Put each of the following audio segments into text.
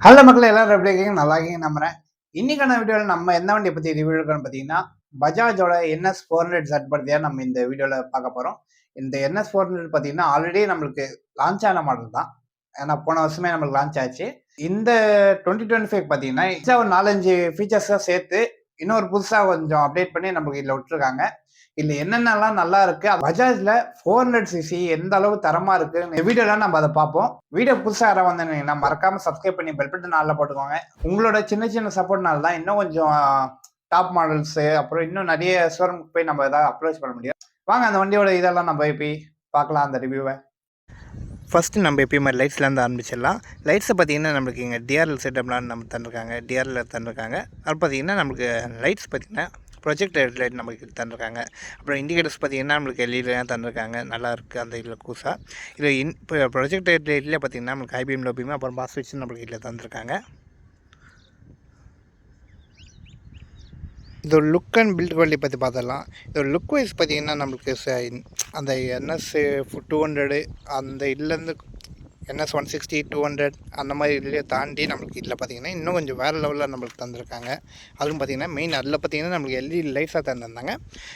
Hello மக்கள் எல்லாரும் எப்படி இருக்கீங்க? நல்லா இருக்கீங்க நம்புறேன். இன்னைக்கான வீடியோவில் நம்ம என்ன வண்டியை பற்றி ரிவ்யூ எடுக்கணும்னு பார்த்தீங்கன்னா, பஜாஜோட NS 400 Z பற்றி தான் நம்ம இந்த வீடியோவில் பார்க்க போகிறோம். இந்த NS 400 பார்த்தீங்கன்னா ஆல்ரெடி நம்மளுக்கு லான்ச் ஆன மாடல் தான். ஏன்னா போன வருஷமே நம்மளுக்கு லான்ச் ஆச்சு. இந்த 2025 பார்த்தீங்கன்னா எக்ஸ்ட்ரா ஒரு 4-5 ஃபீச்சர்ஸாக சேர்த்து இன்னொரு புதுசாக கொஞ்சம் அப்டேட் பண்ணி நமக்கு இதில் விட்டுருக்காங்க. இதுல என்னென்னலாம் நல்லா இருக்கு, பஜாஜ்ல 400cc எந்த அளவு தரமா இருக்கு இந்த வீடியோல நம்ம அதை பார்ப்போம். வீடியோ புதுசா யாராவது வந்தீங்கன்னா மறக்காம சப்ஸ்கிரைப் பண்ணி பெல் பட்டன் ஆல்ல போட்டுக்கோங்க. உங்களோட சின்ன சின்ன சப்போர்ட்னால தான் இன்னும் கொஞ்சம் டாப் மாடல்ஸ் அப்புறம் இன்னும் நிறைய ஷோரூமுக்கு போய் நம்ம ஏதாவது அப்ரோச் பண்ண முடியும். வாங்க அந்த வண்டியோட இதெல்லாம் நம்ம போய் பார்க்கலாம் அந்த ரிவ்யூவை. ஃபஸ்ட்டு நம்ம எப்பயுமே லைட்ஸ்லேருந்து ஆரம்பிச்சிடலாம். லைட்ஸை பார்த்திங்கன்னா நம்மளுக்கு இங்கே டிஆர்எல் செட்டப்லாம் நம்ம தந்துருக்காங்க, டிஆர்எல் தந்துருக்காங்க. அது பார்த்திங்கன்னா நம்மளுக்கு லைட்ஸ் பார்த்திங்கன்னா ப்ரொஜெக்ட் லைட் நமக்கு தந்துருக்காங்க. அப்புறம் இண்டிகேட்டர்ஸ் பார்த்திங்கன்னா நம்மளுக்கு எல்இடிலாம் தந்துருக்காங்க. நல்லாயிருக்கு அந்த இதில் கூசா. இதில் இப்போ ப்ரொஜெக்ட் லைட்லேயே பார்த்திங்கன்னா நம்மளுக்கு ஹைபீம் லோபீம் அப்புறம் பாஸ் ஸ்விட்ச் நம்மளுக்கு இதில் தந்துருக்காங்க. இதோட லுக் அண்ட் பில்ட் குவாலிட்டி பற்றி பார்த்துடலாம். இதோட லுக் வைஸ் பார்த்திங்கன்னா நம்மளுக்கு அந்த NS 200 அந்த இதுலேருந்து NS 160 200 அந்த மாதிரி இதுலேயே தாண்டி நம்மளுக்கு இதில் பார்த்திங்கன்னா இன்னும் கொஞ்சம் வேறு லெவலில் நம்மளுக்கு தந்திருக்காங்க. அதுவும் பார்த்திங்கன்னா மெயின் அதில் பார்த்திங்கன்னா நம்மளுக்கு எல்இடி லைட்ஸாக தந்திருந்தாங்க.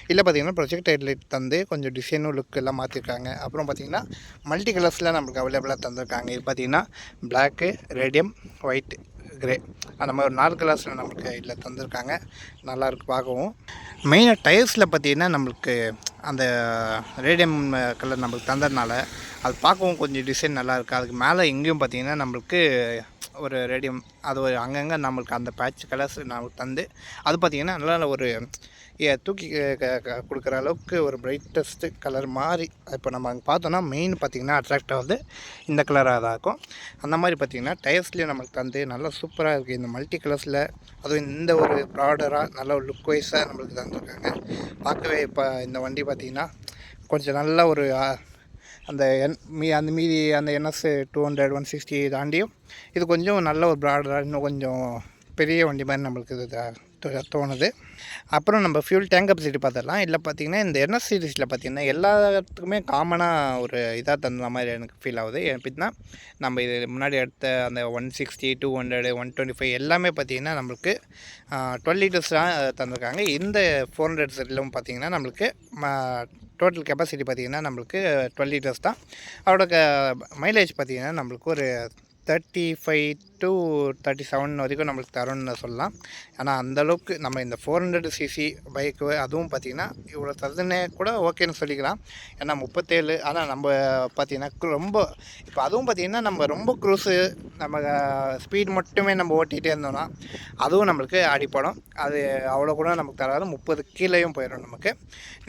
இதில் பார்த்திங்கன்னா ப்ரொஜெக்ட் லைட் தந்து கொஞ்சம் டிசைனும் லுக் எல்லாம் மாற்றிருக்காங்க. அப்புறம் பார்த்திங்கன்னா மல்டி கலர்ஸில் நம்மளுக்கு அவைலபிளாக தந்திருக்காங்க. இது பார்த்திங்கன்னா பிளாக்கு, ரேடியம், ஒயிட், கிரே அந்த மாதிரி ஒரு 4 கலர்ஸில் நம்மளுக்கு இதில் தந்திருக்காங்க. நல்லாயிருக்கு பார்க்கவும். மெயினாக டயர்ஸில் பார்த்திங்கன்னா நம்மளுக்கு அந்த ரேடியம் கலர் நம்மளுக்கு தந்ததுனால அது பார்க்கவும் கொஞ்சம் டிசைன் நல்லாயிருக்கு. அதுக்கு மேலே எங்கேயும் பார்த்திங்கன்னா நம்மளுக்கு ஒரு ரேடியம் அது ஒரு அங்கங்கே நம்மளுக்கு அந்த பேட்ச் கலர்ஸ் நம்மளுக்கு தந்து அது பார்த்திங்கன்னா நல்லா ஒரு தூக்கி கொடுக்குற அளவுக்கு ஒரு பிரைட்டஸ்ட்டு கலர் மாதிரி இப்போ நம்ம அங்கே பார்த்தோன்னா மெயின் பார்த்திங்கன்னா அட்ராக்ட் ஆகுது இந்த கலராக தான் இருக்கும். அந்த மாதிரி பார்த்திங்கன்னா டயர்ஸ்லேயும் நம்மளுக்கு தந்து நல்லா சூப்பராக இருக்குது. இந்த மல்டி கலர்ஸில் அதுவும் இந்த ஒரு ப்ராடராக நல்ல ஒரு லுக் வைஸாக நம்மளுக்கு தந்துருக்காங்க. பார்க்கவே இப்போ இந்த வண்டி பார்த்திங்கன்னா கொஞ்சம் நல்ல ஒரு அந்த மீதி அந்த NS 200 160 தாண்டியும் இது கொஞ்சம் நல்ல ஒரு ப்ராடராக இன்னும் கொஞ்சம் பெரிய வண்டி மாதிரி நம்மளுக்கு இது தோணுது. அப்புறம் நம்ம ஃபியூல் டேங்க் கெப்பாசிட்டி பார்த்துடலாம். இதில் பார்த்திங்கன்னா இந்த NS சீரீஸில் பார்த்திங்கன்னா எல்லாத்துக்குமே காமனாக ஒரு இதாக தந்த மாதிரி எனக்கு ஃபீல் ஆகுது. எப்படின்னா நம்ம இது முன்னாடி எடுத்த அந்த 160 200 125 எல்லாமே பார்த்திங்கன்னா நம்மளுக்கு 12 லிட்டர்ஸ் தான் தந்திருக்காங்க. இந்த 400 செட்லும் பார்த்திங்கன்னா நம்மளுக்கு டோட்டல் கெப்பாசிட்டி பார்த்திங்கன்னா நம்மளுக்கு 12 லிட்டர்ஸ் தான். அதோட மைலேஜ் பார்த்திங்கன்னா நம்மளுக்கு ஒரு 35 to 37 வரைக்கும் நம்மளுக்கு தரும்னு சொல்லலாம். ஆனால் அந்தளவுக்கு நம்ம இந்த 400cc பைக்கு அதுவும் பார்த்திங்கன்னா இவ்வளோ தருதுன்னே கூட ஓகேன்னு சொல்லிக்கலாம். ஏன்னா 37 ஆனால் நம்ம பார்த்திங்கன்னா ரொம்ப இப்போ அதுவும் பார்த்திங்கன்னா நம்ம ரொம்ப க்ரூஸு நம்ம ஸ்பீட் மட்டுமே நம்ம ஓட்டிகிட்டே இருந்தோம்னா அதுவும் நம்மளுக்கு அடிப்படும். அது அவ்வளோ கூட நமக்கு தராது. 30 கீழேயும் போயிடும் நமக்கு.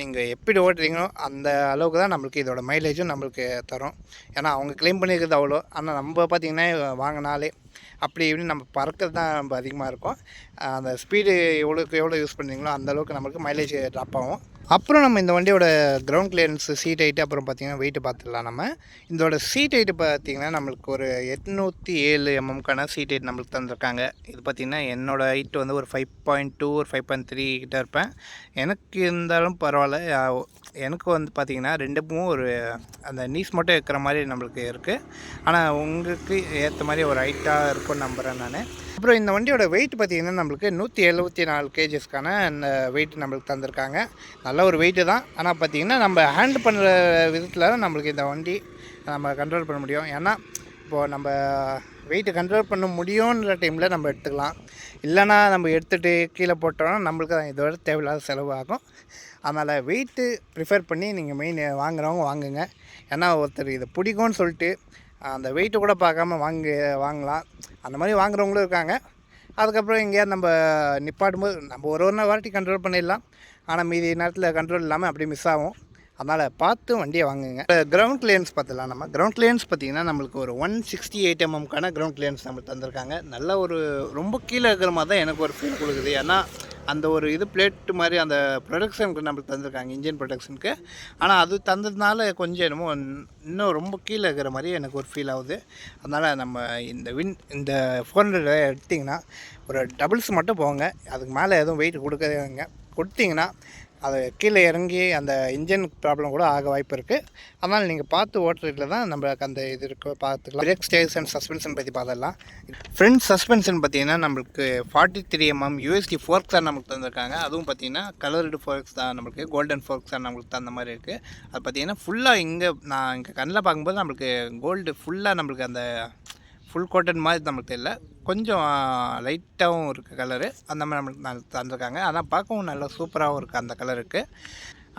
நீங்கள் எப்படி ஓட்டுறீங்களோ அந்த அளவுக்கு தான் நம்மளுக்கு இதோட மைலேஜும் நம்மளுக்கு தரும். ஏன்னா அவங்க க்ளைம் பண்ணியிருக்கிறது அவ்வளோ. ஆனால் நம்ம பார்த்திங்கன்னா வாங்கினாலே அப்படி இப்படின்னு நம்ம பறக்கிறது தான் நம்ம அதிகமாக இருக்கும். அந்த ஸ்பீடு எவ்வளோ யூஸ் பண்ணுறீங்களோ அந்தளவுக்கு நம்மளுக்கு மைலேஜ் ட்ராப் ஆகும். அப்புறம் நம்ம இந்த வண்டியோட கிரவுண்ட் கிளியரன்ஸ் சீட் ஹைட்டு அப்புறம் பார்த்திங்கன்னா வெயிட்டு பார்த்துடலாம். நம்ம இதோட சீட் ஹைட்டு பார்த்திங்கன்னா நம்மளுக்கு ஒரு 807 mmக்கான சீட் ஹைட் நம்மளுக்கு தந்திருக்காங்க. இது பார்த்திங்கன்னா என்னோடய ஹைட்டு வந்து ஒரு 5.2 ஒரு 5.3 கிட்ட இருப்பேன். எனக்கு இருந்தாலும் பரவாயில்ல. எனக்கு வந்து பார்த்திங்கன்னா ரெண்டுக்கும் ஒரு அந்த நீஸ் மட்டும் இருக்கிற மாதிரி நம்மளுக்கு இருக்குது. ஆனால் உங்களுக்கு ஏற்ற மாதிரி ஒரு ஹைட்டாக இருக்கும்னு நம்புகிறேன் நான். அப்புறம் இந்த வண்டியோட வெயிட் பார்த்திங்கன்னா நம்மளுக்கு 174 kgsக்கான அந்த வெயிட் நம்மளுக்கு தந்திருக்காங்க. நல்ல ஒரு வெயிட்டு தான். ஆனால் பார்த்திங்கன்னா நம்ம ஹேண்டில் பண்ணுற விதத்தில் தான் நம்மளுக்கு இந்த வண்டி நம்ம கண்ட்ரோல் பண்ண முடியும். ஏன்னா இப்போது நம்ம வெயிட்டு கண்ட்ரோல் பண்ண முடியுன்ற டைமில் நம்ம எடுத்துக்கலாம். இல்லைனா நம்ம எடுத்துகிட்டு கீழே போட்டோம்னா நம்மளுக்கு தான் இதோட தேவையில்லாத செலவாகும். அதனால் வெயிட்டு ப்ரிஃபர் பண்ணி நீங்கள் மெயின் வாங்குறவங்க வாங்குங்க. ஏன்னா ஒருத்தர் இதை பிடிக்கும்னு சொல்லிட்டு அந்த வெயிட்டை கூட பார்க்காம வாங்கலாம். அந்த மாதிரி வாங்குறவங்களும் இருக்காங்க. அதுக்கப்புறம் எங்கேயாவது நம்ம நிப்பாட்டும்போது நம்ம ஒரு வாட்டி கண்ட்ரோல் பண்ணிடலாம். ஆனால் மீதி நேரத்தில் கண்ட்ரோல் இல்லாமல் அப்படியே மிஸ் ஆகும். அதனால் பார்த்து வண்டியை வாங்குங்க. கிரவுண்ட் கிளியரன்ஸ் பார்த்துலாம். நம்ம கிரவுண்ட் கிளியரன்ஸ் பார்த்திங்கன்னா நம்மளுக்கு ஒரு 168 mmக்கான கிரவுண்ட் கிளியரன்ஸ் நம்மளுக்கு தந்திருக்காங்க. நல்ல ஒரு ரொம்ப கீழே இருக்கிற மாதிரி தான் எனக்கு ஒரு ஃபீல் கொடுக்குது. ஏன்னா அந்த ஒரு இது பிளேட்டு மாதிரி அந்த ப்ரொடக்ஷனுக்கு நம்மளுக்கு தந்திருக்காங்க, இன்ஜின் ப்ரொடக்ஷனுக்கு. ஆனால் அது தந்ததுனால கொஞ்சம் என்னமோ இன்னும் ரொம்ப கீழே இருக்கிற மாதிரி எனக்கு ஒரு ஃபீல் ஆகுது. அதனால் நம்ம இந்த 400 எடுத்திங்கன்னா ஒரு டபுள்ஸ் மட்டும் போங்க. அதுக்கு மேலே எதுவும் வெயிட் கொடுக்காதீங்க. கொடுத்தீங்கன்னா அது கீழே இறங்கி அந்த இன்ஜின் ப்ராப்ளம் கூட ஆக வாய்ப்பு இருக்குது. அதனால் நீங்கள் பார்த்து ஓட்டுறதுல தான் நம்மளுக்கு அந்த இது இருக்குது பார்த்துக்கலாம். பிரேக் ஸ்டேஸ் அண்ட் சஸ்பென்ஷன் பற்றி பார்த்துடலாம். ஃப்ரண்ட் சஸ்பென்ஷன் பார்த்தீங்கன்னா நம்மளுக்கு 43 mm USD ஃபோர்க்ஸ் தான் நம்மளுக்கு தந்திருக்காங்க. அதுவும் பார்த்தீங்கன்னா கலர்டு ஃபோர்க்ஸ் தான் நம்மளுக்கு, கோல்டன் ஃபோர்க்ஸ் தான் நம்மளுக்கு தகுந்த மாதிரி இருக்குது. அது பார்த்தீங்கன்னா ஃபுல்லாக நான் இங்கே கண்ணில் பார்க்கும்போது நம்மளுக்கு கோல்டு ஃபுல்லாக நம்மளுக்கு அந்த ஃபுல் கோட்டன் மாதிரி நம்மளுக்கு இல்லை, கொஞ்சம் லைட்டாகவும் இருக்குது கலரு. அந்த மாதிரி நம்மளுக்கு தந்திருக்காங்க. ஆனால் பார்க்கவும் நல்லா சூப்பராகவும் இருக்குது அந்த கலருக்கு.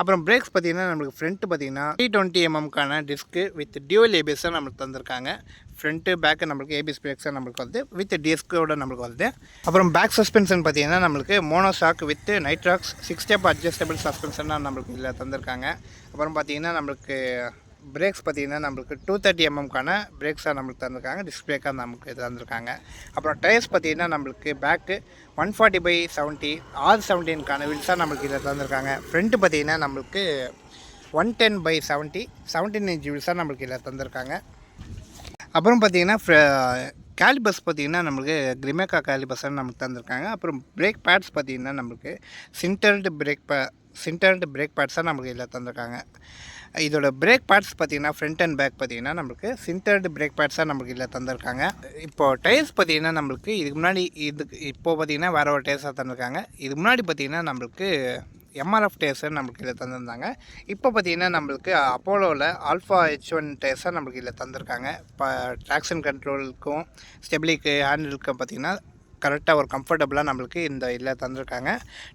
அப்புறம் பிரேக்ஸ் பார்த்திங்கன்னா நம்மளுக்கு ஃப்ரண்ட்டு பார்த்திங்கன்னா 320 mm disc with dual ABS தான் நம்மளுக்கு தந்திருக்காங்க. ஃப்ரண்ட்டு பேக்கு நம்மளுக்கு ஏபிஎஸ் பிரேக்ஸ் தான் நம்மளுக்கு வருது, வித் டிஸ்கோட நம்மளுக்கு வருது. அப்புறம் பேக் சஸ்பென்ஷன் பார்த்திங்கன்னா நம்மளுக்கு monoshock with nitrox 6 step adjustable suspension தான் நம்மளுக்கு இதில் தந்திருக்காங்க. அப்புறம் பார்த்திங்கன்னா நம்மளுக்கு பிரேக்ஸ் பார்த்திங்கன்னா நம்மளுக்கு 230 mm பிரேக்ஸாக நம்மளுக்கு தந்திருக்காங்க, டிஸ்க் பிரேக்காக நமக்கு தந்திருக்காங்க. அப்புறம் டயர்ஸ் பார்த்திங்கன்னா நம்மளுக்கு பேக்கு 140/70 R17 வீல்ஸாக நம்மளுக்கு இதில் தந்திருக்காங்க. ஃப்ரண்ட்டு பார்த்திங்கன்னா நம்மளுக்கு 110/70 17 inch வீல்ஸாக நம்மளுக்கு இதில் தந்திருக்காங்க. அப்புறம் பார்த்திங்கன்னா கேலிபஸ் பார்த்திங்கன்னா நம்மளுக்கு கிரிமேக்கா கேலிபஸ்ன்னு நமக்கு தந்திருக்காங்க. அப்புறம் பிரேக் பேட்ஸ் பார்த்திங்கன்னா நம்மளுக்கு சின்டர்டு பிரேக் பேட்ஸாக நம்மளுக்கு இதில் தந்திருக்காங்க. இதோட பிரேக் பேட்ஸ் பார்த்திங்கன்னா ஃப்ரண்ட் அண்ட் பேக் பார்த்திங்கன்னா நம்மளுக்கு சின்டர்டு பிரேக் பேட்ஸாக நம்மளுக்கு இதில் தந்திருக்காங்க. இப்போது டயர்ஸ் பார்த்திங்கன்னா நம்மளுக்கு இதுக்கு முன்னாடி இப்போது பார்த்திங்கன்னா வேறு ஒரு டயர்ஸாக தந்திருக்காங்க. இதுக்கு முன்னாடி பார்த்திங்கன்னா நம்மளுக்கு MRF டயர்ஸை நம்மளுக்கு இதில் தந்திருந்தாங்க. இப்போ பார்த்திங்கன்னா நம்மளுக்கு அப்போலோவில் ஆல்ஃபா H1 டயர்ஸாக நம்மளுக்கு இதில் தந்திருக்காங்க. இப்போ ட்ராக்ஷன் கண்ட்ரோலுக்கும் ஸ்டெபிலிக்கு ஹேண்டிலுக்கும் பார்த்திங்கன்னா கரெக்டாக ஒரு கம்ஃபர்டபுளாக நம்மளுக்கு இந்த இதில் தந்திருக்காங்க.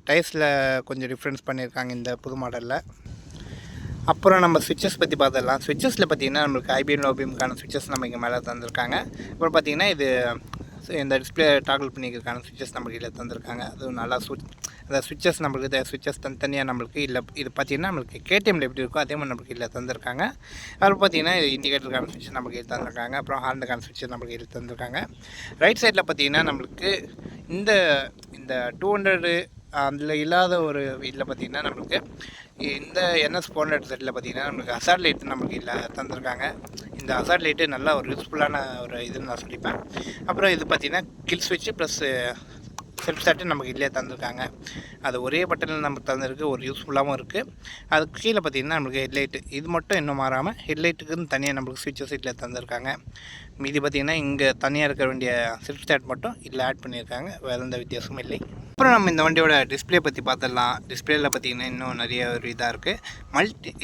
டயர்ஸில் கொஞ்சம் டிஃப்ரென்ஸ் பண்ணியிருக்காங்க இந்த புது மாடலில். அப்புறம் நம்ம ஸ்விட்சஸ் பற்றி பார்த்துடலாம். ஸ்விட்சஸில் பார்த்திங்கன்னா நம்மளுக்கு ஐபிஎம் லோபிஎம்க்கான ஸ்விட்சஸ் நம்ம இங்கே மேலே தந்திருக்காங்க. அப்புறம் பார்த்திங்கன்னா இது இந்த டிஸ்பிளே டாக்கிள் பண்ணிக்கிறதுக்கான ஸ்விட்சஸ் நம்மளுக்கு இதில் தந்திருக்காங்க. அதுவும் நல்லா அந்த ஸ்விட்சஸ் நம்மளுக்கு ஸ்விட்சஸ் தனித்தனியாக நம்மளுக்கு இல்லை. இது பார்த்திங்கன்னா நம்மளுக்கு KTMல எப்படி இருக்கோ அதே மாதிரி நம்மளுக்கு இதில் தந்திருக்காங்க. அப்புறம் பார்த்திங்கன்னா இண்டிகேட்டருக்கான ஸ்விட்ச் நம்மளுக்கு இதில் தந்திருக்காங்க. அப்புறம் ஹார்னுக்கான ஸ்விட்சஸ் நம்மளுக்கு இதில் தந்திருக்காங்க. ரைட் சைடில் பார்த்திங்கன்னா நம்மளுக்கு இந்த 200 அதில் இல்லாத ஒரு இதில் பார்த்திங்கன்னா நம்மளுக்கு இந்த NS 400 செட்டில் பார்த்திங்கன்னா நம்மளுக்கு ஹசார்ட் லைட் நம்மளுக்கு இல்லை தந்திருக்காங்க. இந்த ஹசார்ட் லைட்டு நல்லா ஒரு யூஸ்ஃபுல்லான ஒரு இதுன்னு நான் சொல்லிப்பேன். அப்புறம் இது பார்த்திங்கன்னா கில் ஸ்விட்ச்சு ப்ளஸ் செல்ஃப் ஸ்டார்ட்டு நமக்கு இல்லையே தந்திருக்காங்க. அது ஒரே பட்டனில் நமக்கு தந்திருக்கு, ஒரு யூஸ்ஃபுல்லாகவும் இருக்குது. அதுக்கு கீழே பார்த்திங்கன்னா நம்மளுக்கு ஹெட்லைட்டு இது மட்டும் இன்னும் மாறாமல் ஹெட்லைட்டுக்குன்னு தனியாக நம்மளுக்கு ஸ்விட்சஸ் இதில் தந்திருக்காங்க. மீதி பார்த்திங்கன்னா இங்கே தனியாக இருக்க வேண்டிய செல்ஃப் ஸ்டார்ட் மட்டும் இதில் ஆட் பண்ணியிருக்காங்க, வேறு எந்த வித்தியாசமும் இல்லை. அப்புறம் நம்ம இந்த வண்டியோட டிஸ்பிளே பற்றி பார்த்துடலாம். டிஸ்பிளேயில் பார்த்திங்கன்னா இன்னும் நிறைய ஒரு இதாக இருக்குது.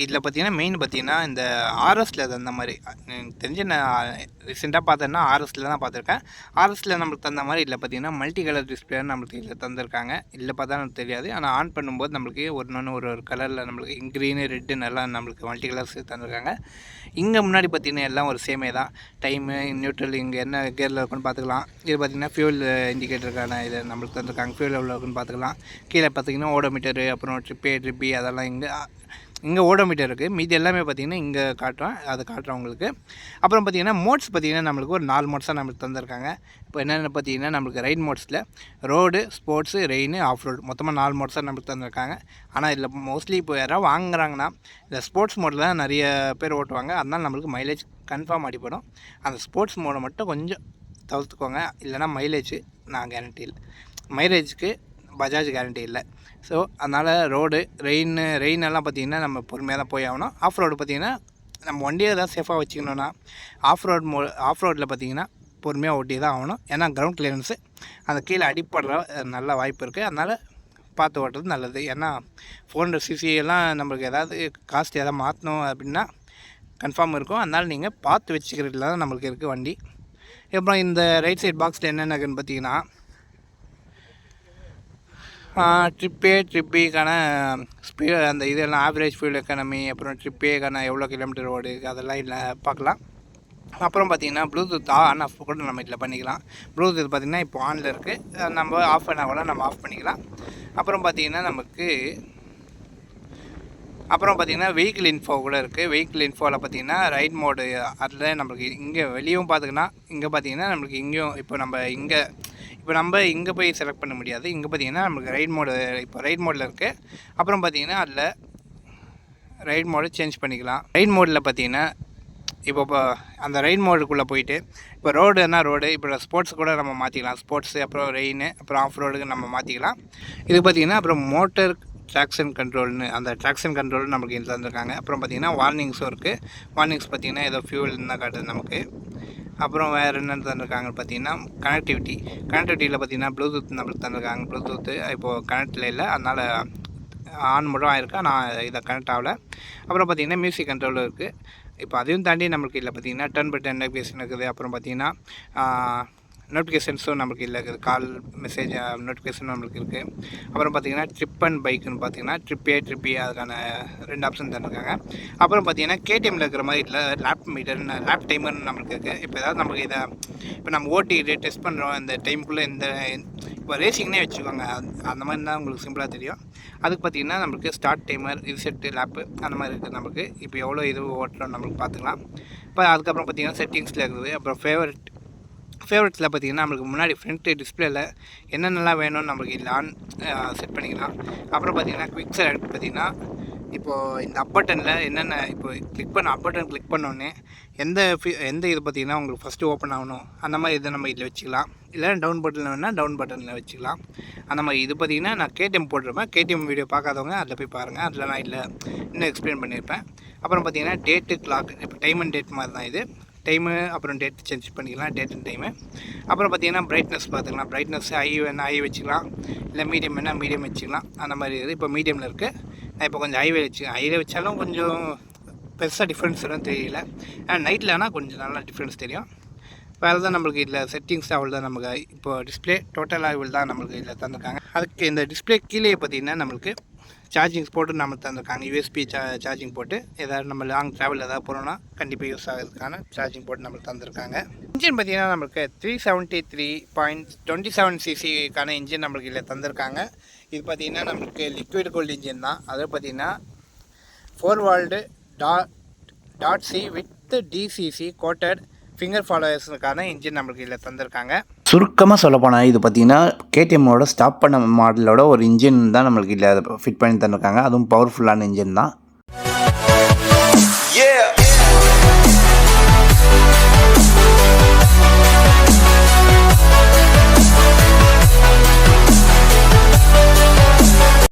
இதில் பார்த்திங்கன்னா மெயின் பார்த்திங்கன்னா இந்த RSல அந்த மாதிரி தெரிஞ்சு நான் ரீசெண்டாக பார்த்தேன்னா RSல தான் பார்த்துருக்கேன். RSல நம்மளுக்கு தந்த மாதிரி இதில் பார்த்திங்கன்னா மல்டி கலர் டிஸ்பிளே நம்மளுக்கு இதில் தந்திருக்காங்க. இல்லை பார்த்தா எனக்கு தெரியாது, ஆனால் ஆன் பண்ணும்போது நம்மளுக்கு ஒரு கலரில் நம்மளுக்கு க்ரீனு ரெட்டு நல்லா நம்மளுக்கு மல்டி கலர்ஸ் தந்திருக்காங்க. இங்கே முன்னாடி பார்த்திங்கன்னா எல்லாம் ஒரு சேமே தான். டைமு நியூட்ரல் இங்கே என்ன கேரில் இருக்குன்னு பார்த்துக்கலாம். இது பார்த்திங்கன்னா ஃபியூல் இண்டிகேட்டருக்கான இது நம்மளுக்கு தந்திருக்காங்க. ஃபியூல் எவ்வளோ இருக்குன்னு பார்த்துக்கலாம். கீழே பார்த்திங்கன்னா ஓடோமீட்டரு, அப்புறம் ட்ரிப்பி அதெல்லாம் இங்கே ஓடோமீட்டர் இருக்குது. மீதி எல்லாமே பார்த்திங்கன்னா இங்கே காட்டுறேன் உங்களுக்கு. அப்புறம் பார்த்திங்கன்னா மோட்ஸ் பார்த்திங்கன்னா நம்மளுக்கு ஒரு 4 மோட்ஸாக நம்மளுக்கு தந்திருக்காங்க. இப்போ என்னென்ன பார்த்திங்கன்னா நம்மளுக்கு ரைட் மோட்ஸில் road, sports, rain, off road மொத்தமாக 4 மோட்ஸாக நம்மளுக்கு தந்திருக்காங்க. ஆனால் இதில் மோஸ்ட்லி இப்போ யாராவது வாங்குறாங்கன்னா இந்த ஸ்போர்ட்ஸ் மோடில் தான் நிறைய பேர் ஓட்டுவாங்க. அதனால் நம்மளுக்கு மைலேஜ் கன்ஃபார்ம் அடிப்படும். அந்த ஸ்போர்ட்ஸ் மோடை மட்டும் கொஞ்சம் தவிர்த்துக்கோங்க, இல்லைனா மைலேஜ் நான் கேரண்டி இல்லை. மைலேஜுக்கு பஜாஜ் கேரண்டி இல்லை. ஸோ அதனால் ரோடு, ரெயின் எல்லாம் பார்த்திங்கன்னா நம்ம பொறுமையாக தான் போய் ஆகணும். ஆஃப் ரோடு பார்த்திங்கன்னா நம்ம வண்டியை தான் சேஃபாக வச்சுக்கணுன்னா ஆஃப் ரோட்டில் பார்த்திங்கன்னா பொறுமையாக ஓட்டி தான் ஆகணும். ஏன்னா கிரவுண்ட் கிளியரன்ஸு அந்த கீழே அடிப்படுற நல்ல வாய்ப்பு இருக்குது. அதனால் பார்த்து ஓட்டுறது நல்லது. ஏன்னா 400cc எல்லாம் நம்மளுக்கு ஏதாவது காஸ்ட் எதாவது மாற்றணும் அப்படின்னா கன்ஃபார்ம் இருக்கும். அதனால் நீங்கள் பார்த்து வச்சுக்கிறதுல தான் நம்மளுக்கு இருக்குது வண்டி. அப்புறம் இந்த ரைட் சைட் பாக்ஸில் என்னென்னக்குன்னு பார்த்திங்கன்னா ட்ரிப்பிக்கான ஸ்பீடு அந்த இதெல்லாம் ஆவரேஜ் ஃபியூல் எக்கானமி, அப்புறம் ட்ரிப்பேக்கான எவ்வளோ கிலோமீட்டர் ஓடு அதெல்லாம் இல்லை பார்க்கலாம். அப்புறம் பார்த்திங்கன்னா ப்ளூடூத் ஆன் ஆஃப் கூட நம்ம இதில் பண்ணிக்கலாம். ப்ளூடூத் பார்த்திங்கன்னா இப்போ ஆனில் இருக்குது, நம்ம ஆஃப் பண்ணால் கூட நம்ம ஆஃப் பண்ணிக்கலாம். அப்புறம் பார்த்திங்கன்னா வெஹிக்கிள் இன்ஃபோ கூட இருக்குது. வெஹிக்கிள் இன்ஃபோவில் பார்த்திங்கன்னா ரைட் மோடு அதில் நம்மளுக்கு இங்கே வெளியும் பார்த்துக்கலாம். இங்கே பார்த்திங்கன்னா நம்மளுக்கு இங்கேயும் இப்போ நம்ம இங்கே போய் செலக்ட் பண்ண முடியாது. இங்கே பார்த்திங்கன்னா நம்மளுக்கு ரைட் மோடில் இருக்குது. அப்புறம் பார்த்திங்கன்னா அதில் ரைட் மோடு சேஞ்ச் பண்ணிக்கலாம். ரைட் மோடில் பார்த்திங்கன்னா இப்போ அந்த ரைட் மோடுக்குள்ளே போயிட்டு இப்போ ரோடுன்னா ரோடு, இப்போ ஸ்போர்ட்ஸ் கூட நம்ம மாற்றிக்கலாம். ஸ்போர்ட்ஸு, அப்புறம் ரெயின், அப்புறம் ஆஃப் ரோடுக்கு நம்ம மாற்றிக்கலாம். இது பார்த்திங்கன்னா அப்புறம் மோட்டர் ட்ராக்ஷன் கண்ட்ரோல்னு அந்த ட்ராக்ஷன் கண்ட்ரோல் நமக்கு இதில் தந்திருக்காங்க. அப்புறம் பார்த்திங்கன்னா வார்னிங்ஸும் இருக்குது. வார்னிங்ஸ் பார்த்திங்கன்னா ஏதோ ஃபியூல் தான் காட்டுது நமக்கு. அப்புறம் வேறு என்னென்னு தந்திருக்காங்கன்னு பார்த்தீங்கன்னா கனெக்டிவிட்டியில் பார்த்திங்கன்னா ப்ளூடூத் நம்மளுக்கு தந்திருக்காங்க. ப்ளூடூத்து இப்போது கனெக்டில் இல்லை, அதனால் ஆன் மட்டும் ஆகிருக்கா, நான் இதை கனெக்ட் ஆகலை. அப்புறம் பார்த்திங்கன்னா மியூசிக் கண்ட்ரோலும் இருக்குது. இப்போ அதையும் தாண்டி நம்மளுக்கு இல்லை பார்த்திங்கன்னா 10x10 நோட்டிஃபிகேஷன் இருக்குது. அப்புறம் பார்த்திங்கன்னா நோட்டிஃபிகேஷன்ஸும் நம்மளுக்கு இல்லை இருக்குது. கால் மெசேஜ் நோட்டிஃபிகேஷன் நம்மளுக்கு இருக்குது. அப்புறம் பார்த்திங்கன்னா ட்ரிப் அண்ட் பைக்குன்னு பார்த்திங்கன்னா ட்ரிப் ஏ அதுக்கான 2 ஆப்ஷன் தந்துருக்காங்க. அப்புறம் பார்த்திங்கன்னா கேடிஎம்மில் இருக்கிற மாதிரி இல்லை, லேப் டைமர்னு நம்மளுக்கு இருக்குது. இப்போ ஏதாவது நமக்கு இப்போ நம்ம ஓட்டிட்டு டெஸ்ட் பண்ணுறோம், இந்த டைமுக்குள்ளே இப்போ ரேசிங்னே வச்சுக்கோங்க, அந்த மாதிரி தான் உங்களுக்கு சிம்பிளாக தெரியும். அதுக்கு பார்த்திங்கன்னா நம்மளுக்கு ஸ்டார்ட் டைமர், ரிசெட்டு, லேப்பு அந்த மாதிரி இருக்குது நமக்கு. இப்போ எவ்வளோ இது ஓட்டுறோம் நம்மளுக்கு பார்த்துக்கலாம். இப்போ அதுக்கப்புறம் பார்த்திங்கன்னா செட்டிங்ஸில் இருக்குது. அப்புறம் ஃபேவரட்ஸில் பார்த்திங்கன்னா நம்மளுக்கு முன்னாடி ஃப்ரண்ட் டிஸ்பிளேல என்னென்னலாம் வேணும்னு நம்மளுக்கு இல்லை ஆன் செட் பண்ணிக்கலாம். அப்புறம் பார்த்திங்கன்னா குவிக் செலக்ட் பார்த்திங்கன்னா இப்போது இந்த அப் பட்டனில் என்னென்ன இப்போ அப் பட்டன் கிளிக் பண்ணோடனே எந்த இது பார்த்திங்கன்னா உங்களுக்கு ஃபஸ்ட்டு ஓப்பன் ஆகணும் அந்த மாதிரி இதை நம்ம இதில் வச்சுக்கலாம். இல்லை டவுன் பட்டனில் வேணால் டவுன் பட்டனில் வச்சுக்கலாம். அந்த மாதிரி இது பார்த்திங்கன்னா நான் கேடிஎம் போட்டிருப்பேன். கேடிஎம் வீடியோ பார்க்காதவங்க அதில் போய் பாருங்கள், அதில் நான் இன்னும் எக்ஸ்பிளைன் பண்ணியிருப்பேன். அப்புறம் பார்த்திங்கன்னா டேட்டு, கிளாக், இப்போ டைம் அண்ட் டேட் மாதிரி தான் இது. டைமு அப்புறம் டேட் சேஞ்ச் பண்ணிக்கலாம், டேட் அண்ட் டைமு. அப்புறம் பார்த்திங்கன்னா பிரைட்னஸ் பார்த்துக்கலாம். பிரைட்னஸ் ஹை வேணால் ஹை வச்சுக்கலாம், இல்லை மீடியம் வேணால் மீடியம் வச்சுக்கலாம். அந்த மாதிரி இருக்குது. இப்போ மீடியமில் இருக்குது. நான் இப்போ கொஞ்சம் ஹையில் வச்சாலும் கொஞ்சம் பெருசாக டிஃப்ரென்ஸ் எதுவும் தெரியல. நைட்டில் ஆனால் கொஞ்சம் நல்லா டிஃப்ரென்ஸ் தெரியும். வேறு தான் நம்மளுக்கு இதில் செட்டிங்ஸ் அவ்வளோ தான். நமக்கு இப்போ டிஸ்பிளே டோட்டலாக இவ்வளோ தான் நம்மளுக்கு இதில் தந்திருக்காங்க. அதுக்கு இந்த டிஸ்பிளே கீழே பார்த்திங்கன்னா நம்மளுக்கு சார்ஜிங்ஸ் போட்டு நம்மளுக்கு தந்திருக்காங்க. யூஎஸ்பி சார்ஜிங் போட்டு ஏதாவது நம்ம லாங் ட்ராவல் ஏதாவது போகிறோன்னா கண்டிப்பாக யூஸ் ஆகிறதுக்கான சார்ஜிங் போட்டு நம்மளுக்கு தந்திருக்காங்க. இன்ஜின் பார்த்திங்கன்னா நம்மளுக்கு 373.27 cc இன்ஜின் நம்மளுக்கு இதில் தந்திருக்காங்க. இது பார்த்திங்கன்னா நம்மளுக்கு லிக்விட் கோல்டு இன்ஜின் தான். அது பார்த்திங்கன்னா 4 வால்டு டாட் சி வித் டிசிசி கோட்டட் ஃபிங்கர் ஃபாலோவர்ஸுக்கான இன்ஜின் நம்மளுக்கு இதில் தந்திருக்காங்க. சுருக்கமாக சொல்லப்போனால் இது பார்த்திங்கன்னா கேடிஎம்மோட ஸ்டாப் பண்ண மாடலோட ஒரு இன்ஜின் தான் நம்மளுக்கு இதில் ஃபிட் பண்ணி தந்திருக்காங்க. அதுவும் பவர்ஃபுல்லான இன்ஜின் தான்.